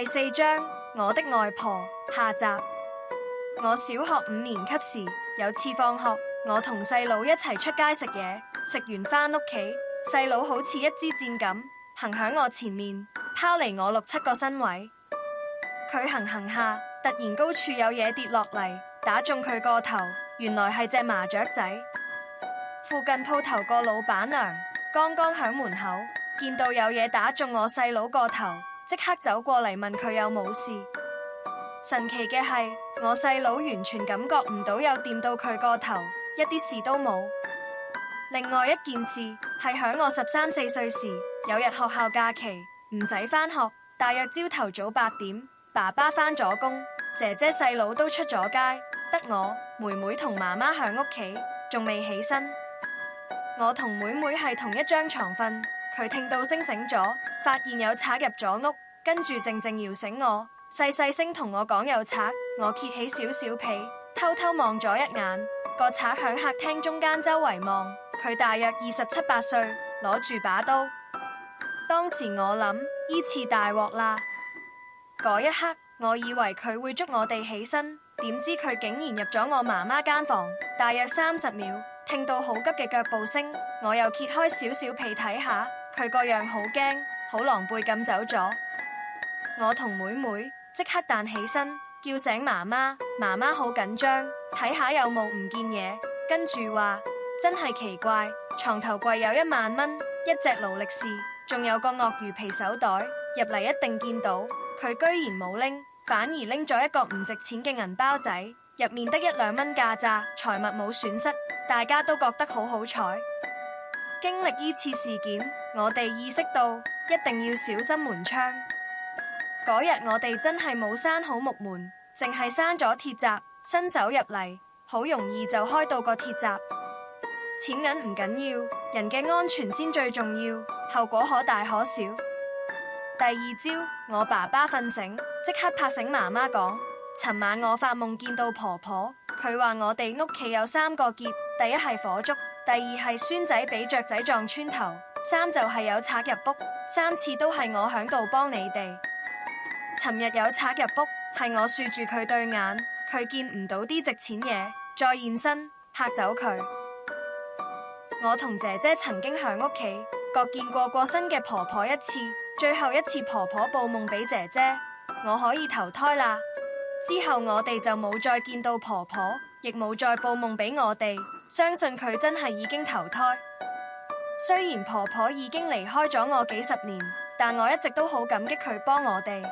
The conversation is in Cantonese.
第4章，我的外婆下集。我小學5年級時，有次放學，我同細佬一齊出街食嘢，食完返屋企，細佬好似一支箭咁行響我前面，拋離我6、7個身位。佢行下，突然高處有嘢跌落嚟，打中佢個頭，原來係隻麻雀仔。附近鋪頭個老闆娘剛剛響門口見到有嘢打中我細佬個頭，即刻走過嚟問佢有冇事。神奇嘅係，我細佬完全感覺唔到有掂到佢個頭，一啲事都冇。另外一件事係響我13、14歲時，有日學校假期唔使返學，大約朝頭早8點，爸爸返咗工，姐姐細佬都出咗街，得我妹妹同媽媽響屋企，仲未起身。我同妹妹係同一張床瞓，佢聽到聲醒咗，發現有賊入咗屋，跟住靜靜搖醒我，細聲同我講有賊。我揭起少少被，偷偷望咗一眼，個賊響客廳中間周圍望，佢大約27、8歲，攞住把刀。當時我諗，依次大鑊啦。嗰一刻，我以為佢會捉我哋起身，點知佢竟然入咗我媽媽間房，大約30秒。聽到好急嘅腳步聲，我又揭開少少被睇下，佢個樣好驚，好狼狽咁走咗。我同妹妹即刻彈起身，叫醒媽媽。媽媽好緊張，睇下有冇唔見嘢，跟住話真係奇怪，床頭櫃有1萬蚊，一隻勞力士，仲有個鱷魚皮手袋，入嚟一定見到。佢居然冇拎，反而拎咗一個唔值錢嘅銀包仔，入面得1、2蚊價咋，財物冇損失。大家都覺得好好彩。經歷呢次事件，我哋意識到一定要小心門窗。嗰日我哋真係冇閂好木門，淨係閂咗鐵閘，伸手入嚟好容易就開到個鐵閘。錢銀唔緊要，人嘅安全先最重要，後果可大可小。第2朝，我爸爸瞓醒，即刻拍醒媽媽講，尋晚我發夢見到婆婆，佢話我哋屋企有3個劫。第一係火燭，第2係孫仔俾雀仔撞穿頭，3就係有賊入屋，3次都係我響度幫你哋。尋日有賊入屋，係我豎住佢對眼，佢見唔到啲值錢嘢，再現身嚇走佢。我同姐姐曾經響屋企各見過身嘅婆婆一次，最後一次婆婆報夢俾姐姐，我可以投胎啦。之後我哋就冇再見到婆婆，亦冇再報夢俾我哋。相信佢真係已經投胎。雖然婆婆已經離開咗我幾10年，但我一直都好感激佢幫我哋。